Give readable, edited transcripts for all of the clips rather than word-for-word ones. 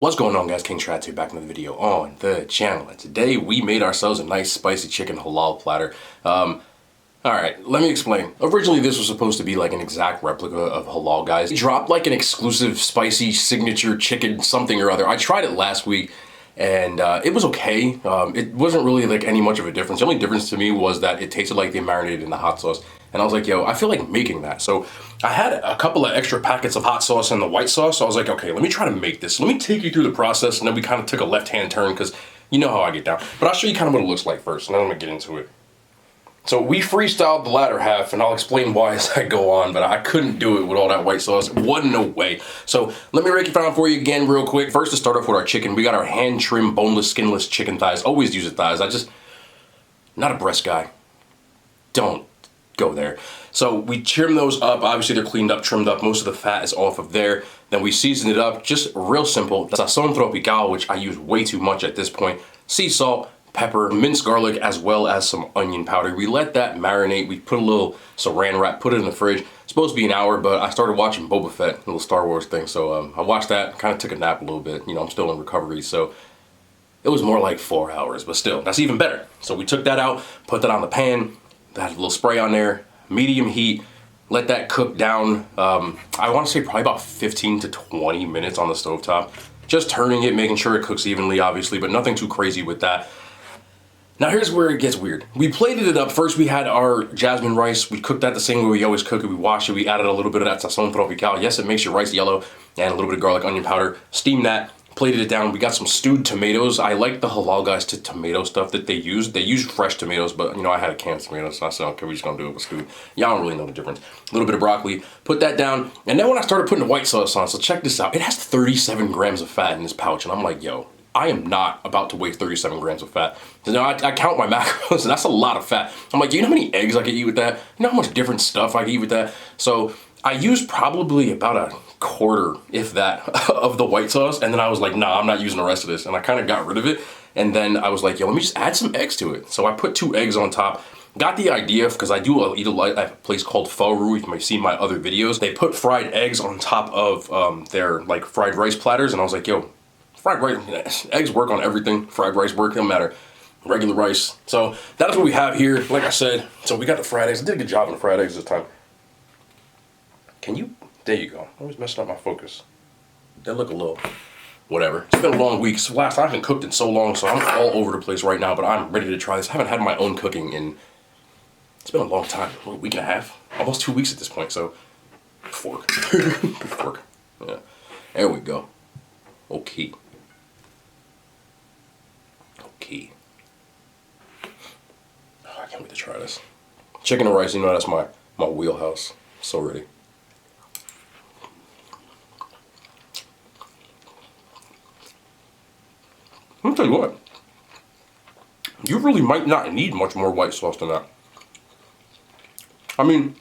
What's going on, guys? King Trad here, back in the video on the channel, and today we made ourselves a nice spicy chicken halal platter. Alright, let me explain. Originally this was supposed to be like an exact replica of halal, guys. It dropped like an exclusive spicy signature chicken something or other. I tried it last week and it was okay. It wasn't really like any much of a difference. The only difference to me was that it tasted like they marinated in the hot sauce. And I was like, yo, I feel like making that. So I had a couple of extra packets of hot sauce and the white sauce. So I was like, okay, let me try to make this. Let me take you through the process. And then we kind of took a left-hand turn because you know how I get down. But I'll show you kind of what it looks like first, and then I'm gonna get into it. So we freestyled the latter half, and I'll explain why as I go on, but I couldn't do it with all that white sauce. It wasn't no way. So let me break it down for you again real quick. First, to start off with our chicken, we got our hand-trimmed, boneless, skinless chicken thighs. Always use the thighs. Not a breast guy. Don't go there. So we trim those up. Obviously they're cleaned up, trimmed up. Most of the fat is off of there. Then we season it up, just real simple. Sazon tropical, which I use way too much at this point. Sea salt, pepper, minced garlic, as well as some onion powder. We let that marinate. We put a little saran wrap, put it in the fridge. It's supposed to be an hour, but I started watching Boba Fett, a little Star Wars thing. So I watched that, kind of took a nap a little bit. You know, I'm still in recovery, so it was more like 4 hours, but still, that's even better. So we took that out, put that on the pan, had a little spray on there, medium heat, let that cook down, I want to say probably about 15 to 20 minutes on the stovetop. Just turning it, making sure it cooks evenly, obviously, but nothing too crazy with that. Now here's where it gets weird. We plated it up. First we had our jasmine rice. We cooked that the same way we always cook it. We washed it. We added a little bit of that sazon tropical. Yes, it makes your rice yellow, and a little bit of garlic, onion powder. Steamed that. Plated it down. We got some stewed tomatoes. I like the halal guys to tomato stuff that they use. They use fresh tomatoes, but you know, I had a can of tomatoes, so I said, okay, we're just gonna do it with stewed. Y'all don't really know the difference. A little bit of broccoli, put that down, and then when I started putting the white sauce on, so check this out. It has 37 grams of fat in this pouch, and I'm like, yo, I am not about to waste 37 grams of fat. You know, I count my macros, and that's a lot of fat. I'm like, you know how many eggs I could eat with that? You know how much different stuff I could eat with that? So I used probably about a quarter, if that, of the white sauce, and then I was like, nah, I'm not using the rest of this, and I kind of got rid of it, and then I was like, yo, let me just add some eggs to it. So I put 2 eggs on top. Got the idea, because I do eat at a place called Pho Roo. You might have seen my other videos. They put fried eggs on top of their like fried rice platters, and I was like, yo, fried rice, eggs work on everything. Fried rice work, no matter. Regular rice. So that's what we have here, like I said. So we got the fried eggs. I did a good job on the fried eggs this time. Can you? There you go. I was messing up my focus. They look a little, whatever. It's been a long week. So I haven't cooked in so long, so I'm all over the place right now, but I'm ready to try this. I haven't had my own cooking in, it's been a long time. A week and a half. Almost 2 weeks at this point, so. Fork. Fork. Yeah. There we go. Okay. Okay. Oh, I can't wait to try this. Chicken and rice, you know that's my wheelhouse. So ready. Let me tell you what, you really might not need much more white sauce than that. I mean,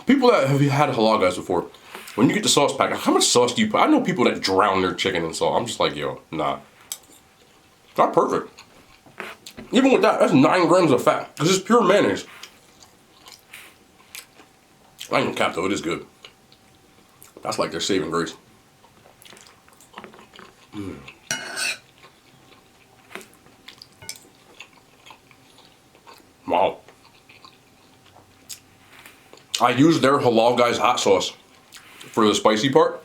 people that have had halal guys before, when you get the sauce pack, how much sauce do you put? I know people that drown their chicken in salt. I'm just like, yo, nah. Not perfect. Even with that, that's 9 grams of fat. Because it's pure mayonnaise. I ain't gonna cap though, it is good. That's like their saving grace. Mm. Wow. I use their halal guys hot sauce for the spicy part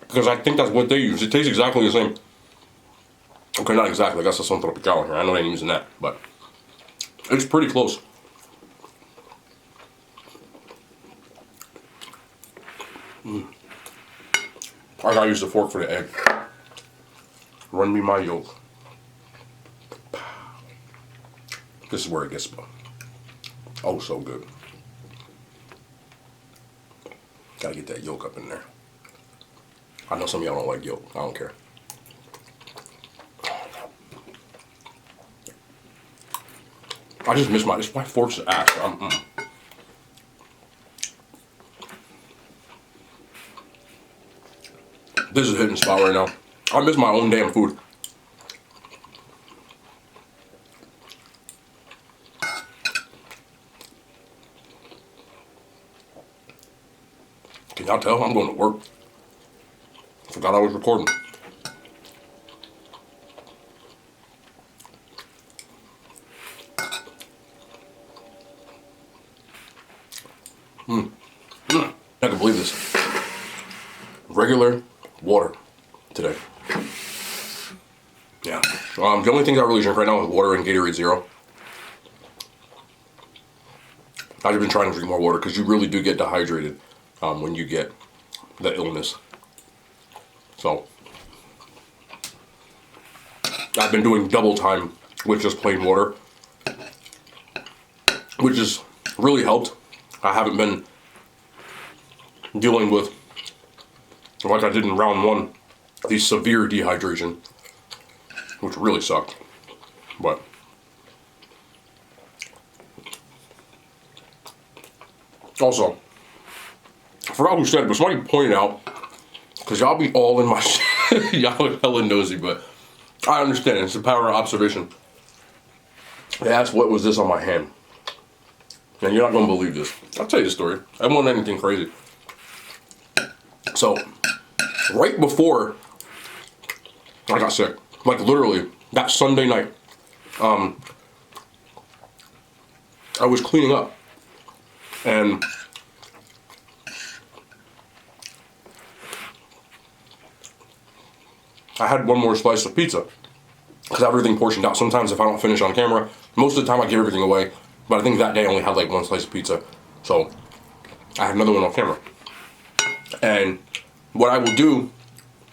because I think that's what they use. It tastes exactly the same. Okay, not exactly. I got some tropical here. I know they ain't using that, but it's pretty close. Mm. I gotta use the fork for the egg. Run me my yolk. This is where it gets oh so good. Gotta get that yolk up in there. I know some of y'all don't like yolk. I don't care. I just miss my fork's ass. This is a hitting spot right now. I miss my own damn food. Can y'all tell I'm going to work? Forgot I was recording. I can believe this. Regular water today. Yeah. The only things I really drink right now is water and Gatorade Zero. I've been trying to drink more water because you really do get dehydrated when you get the illness. So I've been doing double time with just plain water, which has really helped. I haven't been dealing with, like I did in round one, the severe dehydration, which really sucked. But also, I forgot who said it, but somebody pointed out, because y'all be all in my shit, y'all are hella nosy, but I understand, it's the power of observation. They asked what was this on my hand. And you're not going to believe this. I'll tell you the story. I don't want anything crazy. So, right before I got sick, like literally, that Sunday night, I was cleaning up. And I had one more slice of pizza. Because I have everything portioned out. Sometimes if I don't finish on camera, most of the time I give everything away. But I think that day I only had like one slice of pizza. So I had another one on camera. And what I will do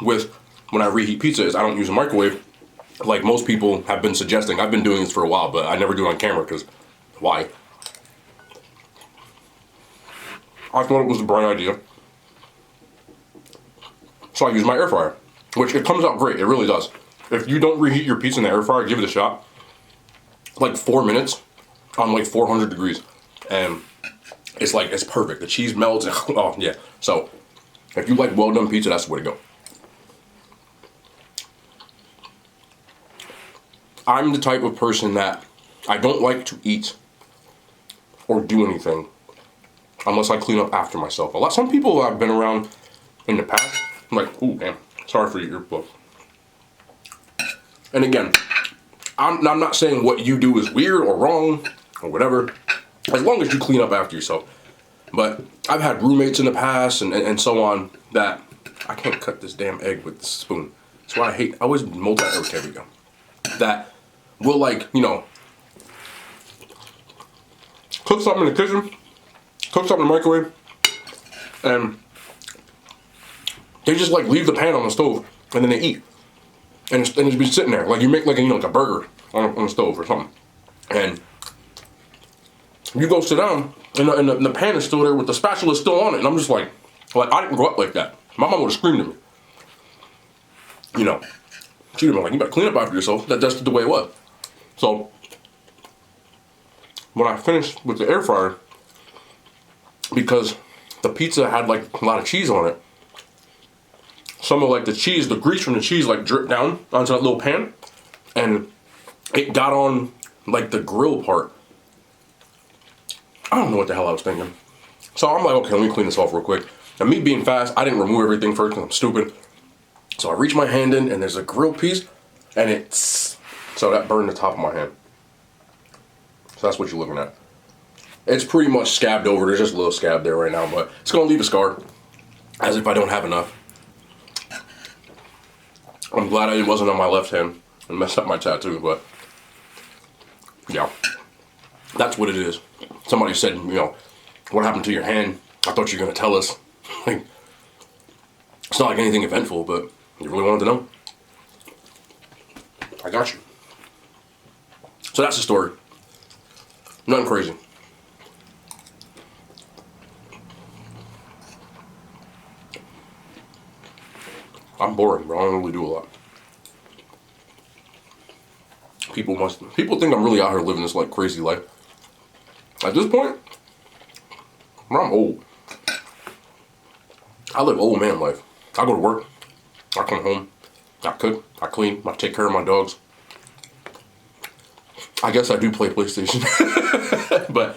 with when I reheat pizza is I don't use a microwave like most people have been suggesting. I've been doing this for a while, but I never do it on camera because why? I thought it was a bright idea. So I use my air fryer, which it comes out great. It really does. If you don't reheat your pizza in the air fryer, give it a shot. Like 4 minutes on like 400 degrees. And it's like, it's perfect. The cheese melts. And, oh, yeah. So if you like well done pizza, that's the way to go. I'm the type of person that I don't like to eat or do anything unless I clean up after myself. Some people I've been around in the past, I'm like, ooh, damn, sorry for your earplug. And again, I'm not saying what you do is weird or wrong or whatever, as long as you clean up after yourself. But I've had roommates in the past and so on that I can't cut this damn egg with the spoon. That's why I always there we go. That will, like, you know, cook something in the kitchen, cook something in the microwave, and they just like leave the pan on the stove and then they eat. And it's be sitting there. Like you make like, you know, like a burger on the stove or something. And you go sit down and the pan is still there with the spatula still on it. And I'm just like I didn't grow up like that. My mom would have screamed at me. You know, she'd have been like, you better clean up after yourself. That's the way it was. So when I finished with the air fryer, because the pizza had like a lot of cheese on it, some of like the cheese, the grease from the cheese like dripped down onto that little pan, and it got on like the grill part. I don't know what the hell I was thinking. So I'm like, okay, let me clean this off real quick. And me being fast, I didn't remove everything first because I'm stupid. So I reach my hand in and there's a grill piece and so that burned the top of my hand. So that's what you're looking at. It's pretty much scabbed over. There's just a little scab there right now, but it's gonna leave a scar as if I don't have enough. I'm glad it wasn't on my left hand and messed up my tattoo, but yeah, that's what it is. Somebody said, you know, what happened to your hand? I thought you were gonna tell us. Like, it's not like anything eventful, but you really wanted to know? I got you. So that's the story. Nothing crazy. I'm boring, bro. I don't really do a lot. People think I'm really out here living this like crazy life. At this point, I'm old. I live old man life. I go to work, I come home, I cook, I clean, I take care of my dogs. I guess I do play PlayStation, but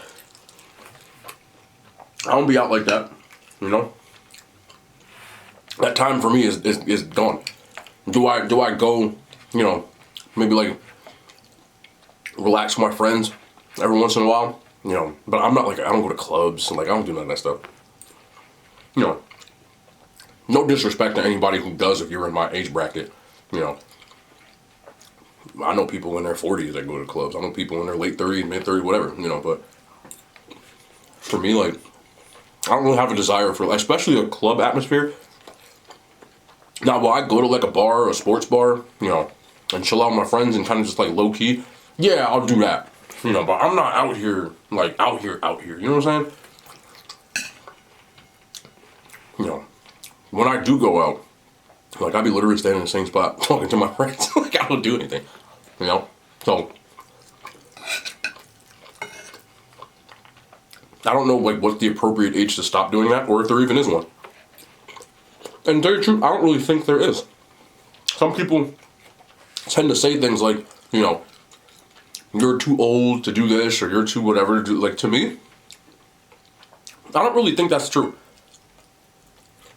I don't be out like that, you know? that time for me is gone. Do I go, you know, maybe like relax with my friends every once in a while, you know, but I'm not like, I don't go to clubs and like, I don't do none of that stuff. You know, no disrespect to anybody who does if you're in my age bracket, you know. I know people in their 40s that go to clubs. I know people in their late 30s, mid 30s, whatever, you know, but for me, like, I don't really have a desire for, especially a club atmosphere. Now, will I go to like a bar or a sports bar, you know, and chill out with my friends and kind of just like low key? Yeah, I'll do that, you know, but I'm not out here, like out here, you know what I'm saying? You know, when I do go out, like I'll be literally standing in the same spot talking to my friends, like I don't do anything, you know, so I don't know like what's the appropriate age to stop doing that, or if there even is one. And to tell you the truth, I don't really think there is. Some people tend to say things like, you know, you're too old to do this, or you're too whatever to do. Like, to me, I don't really think that's true.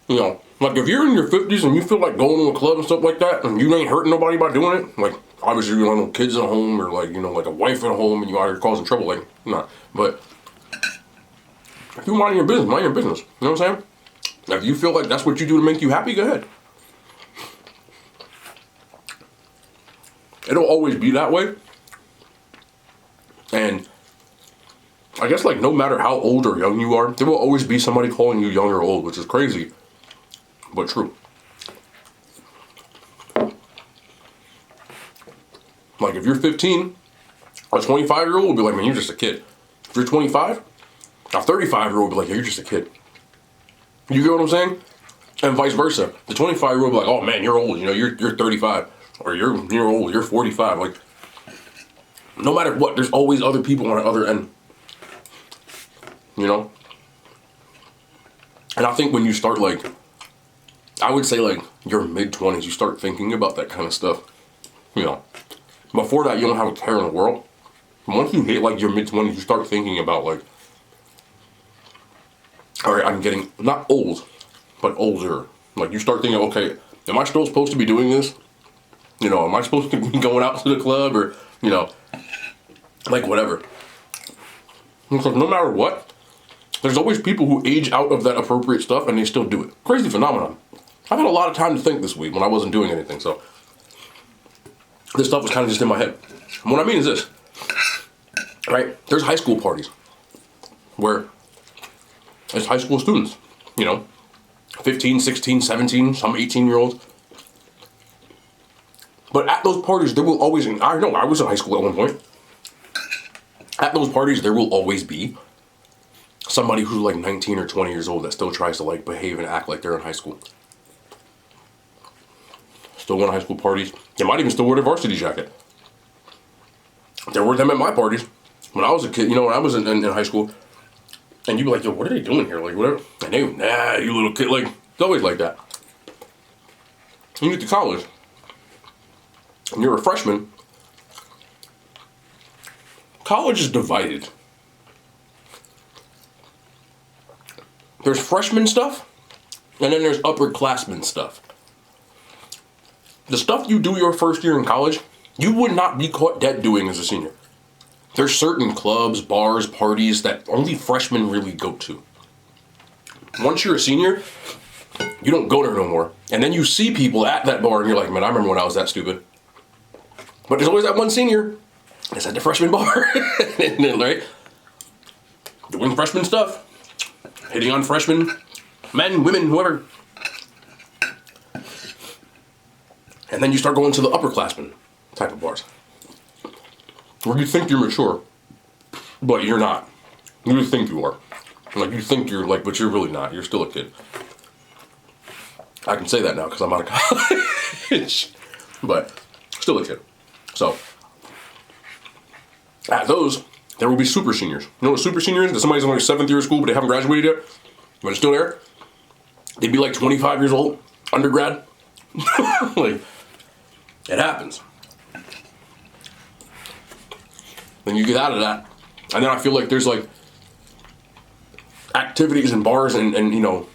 You know, like if you're in your 50s and you feel like going to a club and stuff like that, and you ain't hurting nobody by doing it, like obviously you don't have no kids at home, or like, you know, like a wife at home and you out here causing trouble, like, nah. But if you mind your business, mind your business. You know what I'm saying? If you feel like that's what you do to make you happy, go ahead. It'll always be that way. And I guess like no matter how old or young you are, there will always be somebody calling you young or old, which is crazy, but true. Like if you're 15, a 25-year-old will be like, man, you're just a kid. If you're 25, a 35-year-old will be like, yeah, you're just a kid. You get what I'm saying? And vice versa. The 25-year-old will be like, oh man, you're old, you know, you're 35. Or you're old, you're 45. Like, no matter what, there's always other people on the other end. You know? And I think when you start like, I would say like your mid-20s, you start thinking about that kind of stuff. You know? Before that, you don't have a care in the world. And once you hit like your mid-20s, you start thinking about like, all right, I'm getting, not old, but older. Like you start thinking, okay, am I still supposed to be doing this? You know, am I supposed to be going out to the club or, you know, like whatever. Because no matter what, there's always people who age out of that appropriate stuff and they still do it. Crazy phenomenon. I've had a lot of time to think this week when I wasn't doing anything, so this stuff was kind of just in my head. And what I mean is this, right? There's high school parties where it's high school students, you know, 15, 16, 17, some 18-year-olds. But at those parties, there will always, I know I was in high school at one point. At those parties, there will always be somebody who's like 19 or 20 years old that still tries to like behave and act like they're in high school. Still going to high school parties. They might even still wear their varsity jacket. There were them at my parties when I was a kid, you know, when I was in high school. And you'd be like, yo, what are they doing here? Like, whatever. And they, nah, you little kid. Like, it's always like that. You get to college, and you're a freshman. College is divided. There's freshman stuff, and then there's upperclassmen stuff. The stuff you do your first year in college, you would not be caught dead doing as a senior. There's certain clubs, bars, parties that only freshmen really go to. Once you're a senior, you don't go there no more. And then you see people at that bar and you're like, man, I remember when I was that stupid. But there's always that one senior that's at the freshman bar, right? Doing freshman stuff. Hitting on freshmen, men, women, whoever. And then you start going to the upperclassmen type of bars. Where you think you're mature, but you're not. You think you are. Like, you think you're like, but you're really not. You're still a kid. I can say that now because I'm out of college. But still a kid. So, at those, there will be super seniors. You know what a super senior is? That somebody's in like 7th year of school, but they haven't graduated yet, but they're still there. They'd be like 25 years old, undergrad. Like, it happens. Then you get out of that, and then I feel like there's like activities and bars and you know,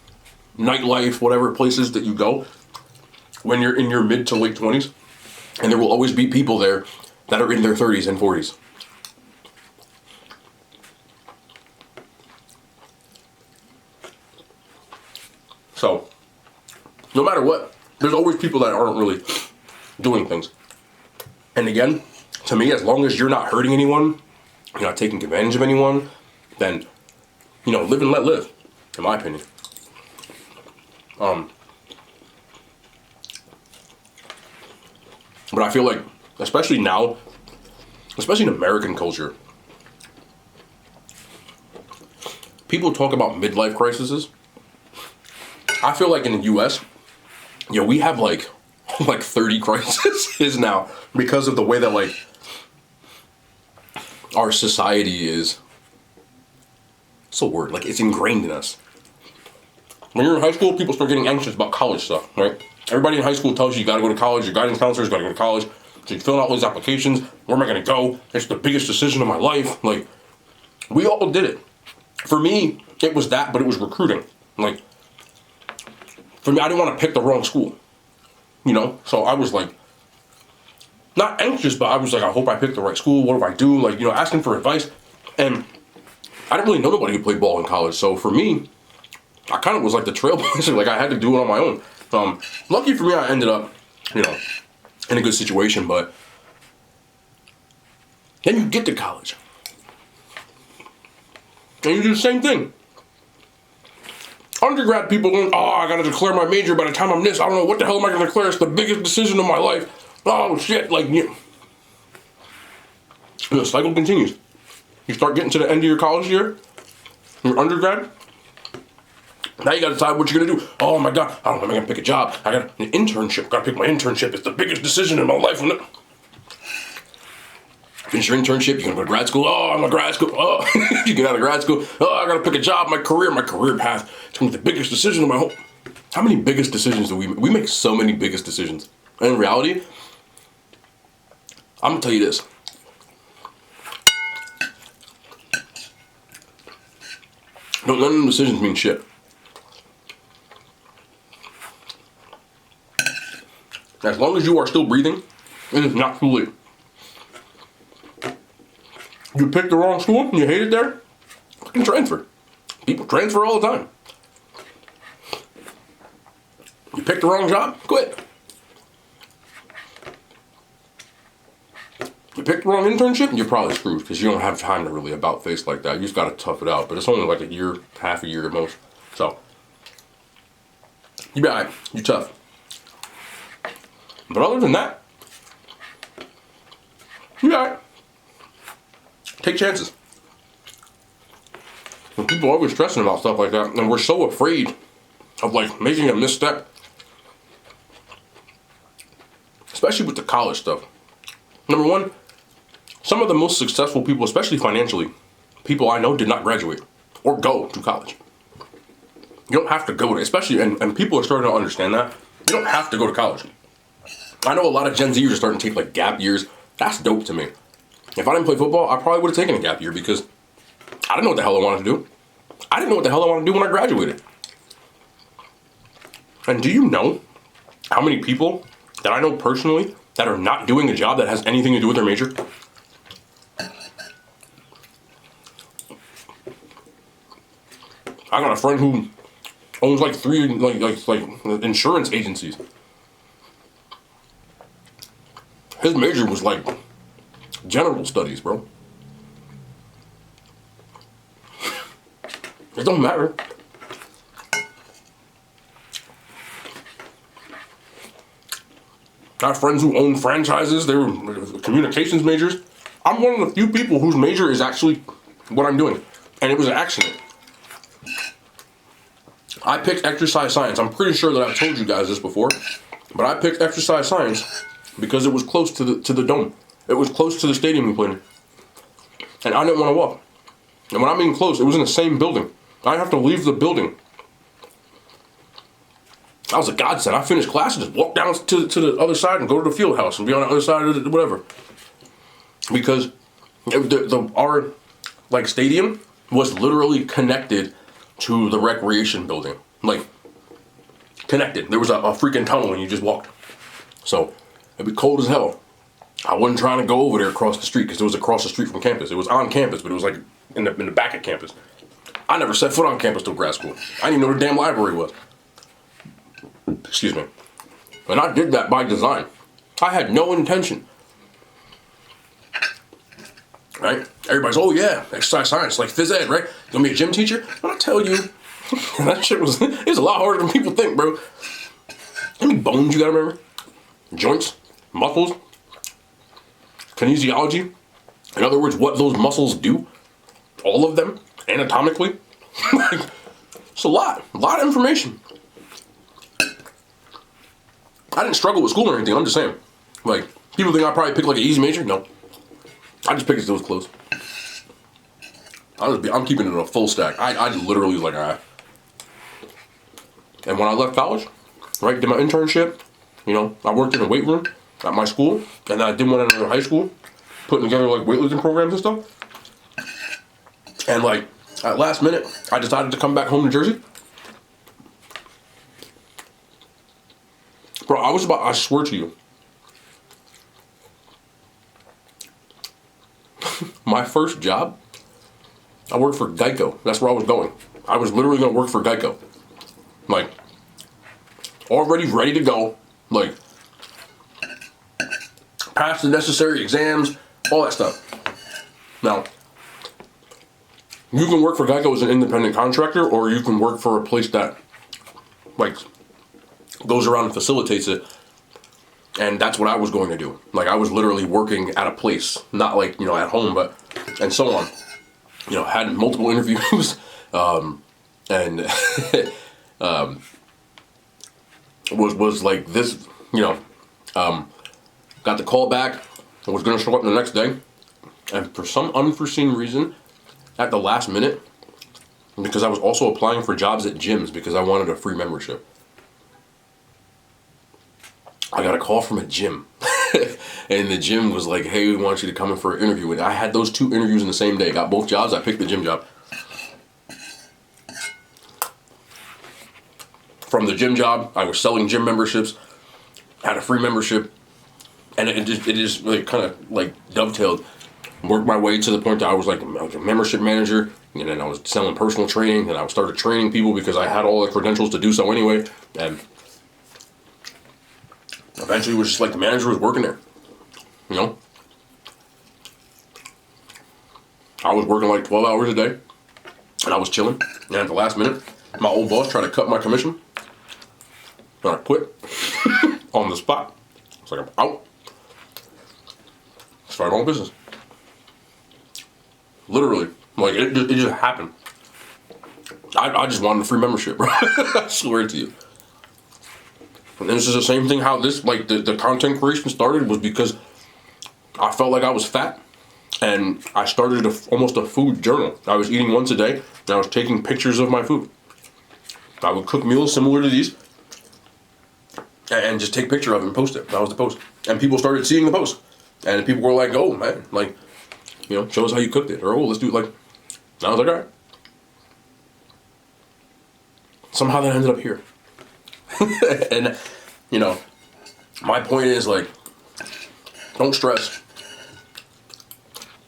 nightlife, whatever places that you go when you're in your mid to late 20s. And there will always be people there that are in their 30s and 40s. So, no matter what, there's always people that aren't really doing things. And again, to me, as long as you're not hurting anyone, you're not taking advantage of anyone, then, live and let live, in my opinion. But I feel like, especially now, especially in American culture, people talk about midlife crises. I feel like in the US, we have like 30 crises now because of the way that our society is. What's the word? It's ingrained in us. When you're in high school, people start getting anxious about college stuff, right? Everybody in high school tells you gotta go to college, your guidance counselor's gotta go to college, so you fill out all these applications, where am I gonna go? It's the biggest decision of my life. We all did it. For me, it was that, but it was recruiting. For me, I didn't want to pick the wrong school, So I was not anxious, but I was I hope I pick the right school. What do I do? Asking for advice. And I didn't really know nobody who played ball in college. So for me, I kind of was the trailblazer. I had to do it on my own. Lucky for me, I ended up, in a good situation. But then you get to college. And you do the same thing. Undergrad people going, I gotta declare my major by the time I'm this. I don't know what the hell am I gonna declare. It's the biggest decision of my life. Oh shit, the cycle continues. You start getting to the end of your college year, your undergrad. Now you gotta decide what you're gonna do. Oh my god, I don't know, am I gonna pick a job? I got an internship, gotta pick my internship. It's the biggest decision in my life. Finish your internship, you're gonna go to grad school. Oh, I'm a grad school. Oh, you get out of grad school. Oh, I gotta pick a job, my career path. It's gonna be the biggest decision of my whole. How many biggest decisions do we make? We make so many biggest decisions. And in reality, I'm gonna tell you this. None of the decisions mean shit. As long as you are still breathing, it is not too late. You picked the wrong school and you hate it there, fucking transfer. People transfer all the time. You picked the wrong job, quit. You picked the wrong internship, you're probably screwed because you don't have time to really about face like that. You just gotta tough it out. But it's only a year, half a year at most. So, you be alright, you tough. But other than that, you alright. Take chances. And people are always stressing about stuff like that, and we're so afraid of making a misstep. Especially with the college stuff. Number one, some of the most successful people, especially financially, people I know did not graduate or go to college. You don't have to go to, especially, and people are starting to understand that. You don't have to go to college. I know a lot of Gen Zers are starting to take gap years. That's dope to me. If I didn't play football, I probably would have taken a gap year because I didn't know what the hell I wanted to do. I didn't know what the hell I wanted to do when I graduated. And do you know how many people that I know personally that are not doing a job that has anything to do with their major? I got a friend who owns 3 insurance agencies. His major was general studies, bro. It don't matter. I have friends who own franchises. They were communications majors. I'm one of the few people whose major is actually what I'm doing. And it was an accident. I picked exercise science. I'm pretty sure that I've told you guys this before. But I picked exercise science because it was close to the dome. It was close to the stadium we played in. And I didn't want to walk. And when I mean close, it was in the same building. I didn't have to leave the building. That was a godsend. I finished class and just walk down to the other side and go to the field house and be on the other side of the whatever. Because our stadium was literally connected to the recreation building. connected. There was a freaking tunnel and you just walked. So it'd be cold as hell. I wasn't trying to go over there across the street because it was across the street from campus. It was on campus, but it was like in the back of campus. I never set foot on campus till grad school. I didn't even know the damn library was. Excuse me. And I did that by design. I had no intention. Right? Everybody's, oh yeah, exercise science, like phys ed, right? You gonna be a gym teacher? When I tell you, that shit was, it's a lot harder than people think, bro. How many bones you gotta remember? Joints, muscles, kinesiology. In other words, what those muscles do. All of them, anatomically. It's a lot of information. I didn't struggle with school or anything, I'm just saying. Like, people think I probably picked like an easy major. No. I just picked it till it was close. I'm keeping it in a full stack. I literally was like, all right. And when I left college, right, did my internship, you know, I worked in a weight room at my school, and then I did one at another high school, putting together like weightlifting programs and stuff. And like, at last minute, I decided to come back home to Jersey. Bro, I swear to you, my first job, I worked for Geico. That's where I was going. I was literally going to work for Geico. Like, already ready to go. Like, pass the necessary exams, all that stuff. Now, you can work for Geico as an independent contractor, or you can work for a place that, like, goes around and facilitates it. And that's what I was going to do. Like, I was literally working at a place, not like, you know, at home, but, and so on. You know, had multiple interviews, and was like this, you know, got the call back. I was going to show up the next day. And for some unforeseen reason, at the last minute, because I was also applying for jobs at gyms because I wanted a free membership, I got a call from a gym. And the gym was like, hey, we want you to come in for an interview. And I had those 2 interviews in the same day. Got both jobs. I picked the gym job. From the gym job, I was selling gym memberships, had a free membership, and it just like kind of like dovetailed. Worked my way to the point that I was like a membership manager, and then I was selling personal training, and I started training people because I had all the credentials to do so anyway. And eventually it was just like the manager was working there. You know? I was working like 12 hours a day, and I was chilling. And at the last minute, my old boss tried to cut my commission. And I quit on the spot. It's like, I'm out. Started my own business. Literally. Like, it just happened. I just wanted a free membership, bro. I swear to you. And this is the same thing how this, like, the content creation started was because I felt like I was fat, and I started almost a food journal. I was eating once a day, and I was taking pictures of my food. I would cook meals similar to these, and just take a picture of it and post it. That was the post. And people started seeing the post. And people were like, oh, man, like, you know, show us how you cooked it. Or, oh, let's do it like, and I was like, all right. Somehow that ended up here. And, you know, my point is, like, don't stress.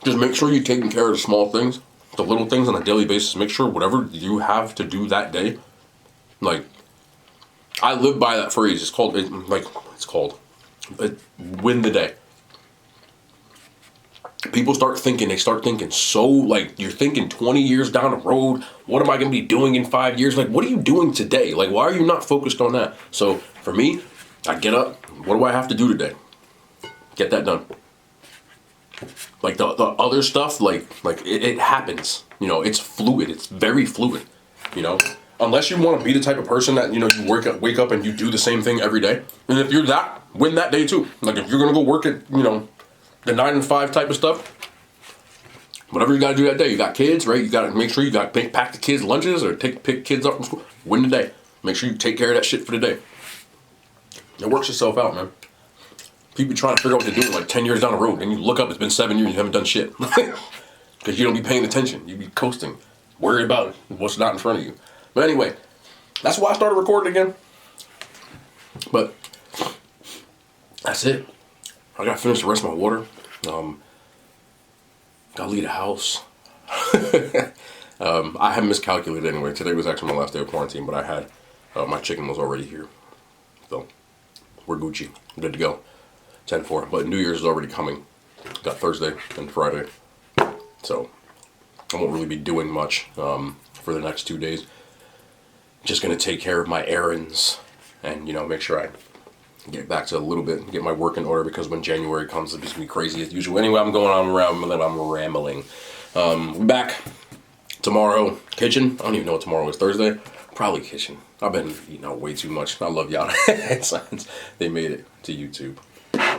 Just make sure you're taking care of the small things, the little things on a daily basis. Make sure whatever you have to do that day, like, I live by that phrase. It's called, win the day. People start thinking so, like, you're thinking 20 years down the road, what am I going to be doing in 5 years? Like, what are you doing today? Like, why are you not focused on that? So, for me, I get up, what do I have to do today? Get that done. Like, the other stuff, like it happens. You know, it's fluid. It's very fluid, you know? Unless you want to be the type of person that, you know, you wake up and you do the same thing every day. And if you're that, win that day too. Like, if you're going to go work at, you know, the 9 to 5 type of stuff, whatever you got to do that day. You got kids, right? You got to make sure you got to pack the kids' lunches or pick kids up from school. Win the day. Make sure you take care of that shit for the day. It works itself out, man. People trying to figure out what they're doing like 10 years down the road, and you look up, it's been 7 years, you haven't done shit. Because you don't be paying attention. You be coasting. Worried about what's not in front of you. But anyway, that's why I started recording again. But that's it. I gotta finish the rest of my water. Gotta leave the house. I had miscalculated anyway. Today was actually my last day of quarantine, but I had my chicken was already here. So we're Gucci. Good to go. 10-4. But New Year's is already coming. Got Thursday and Friday. So I won't really be doing much for the next 2 days. Just gonna take care of my errands and, you know, make sure I get back to a little bit, get my work in order, because when January comes, it's gonna be crazy as usual. Anyway, I'm going on around, I'm rambling. We're back tomorrow. Kitchen. I don't even know what tomorrow is. Thursday. Probably kitchen. I've been eating out way too much. I love y'all. Since they made it to YouTube.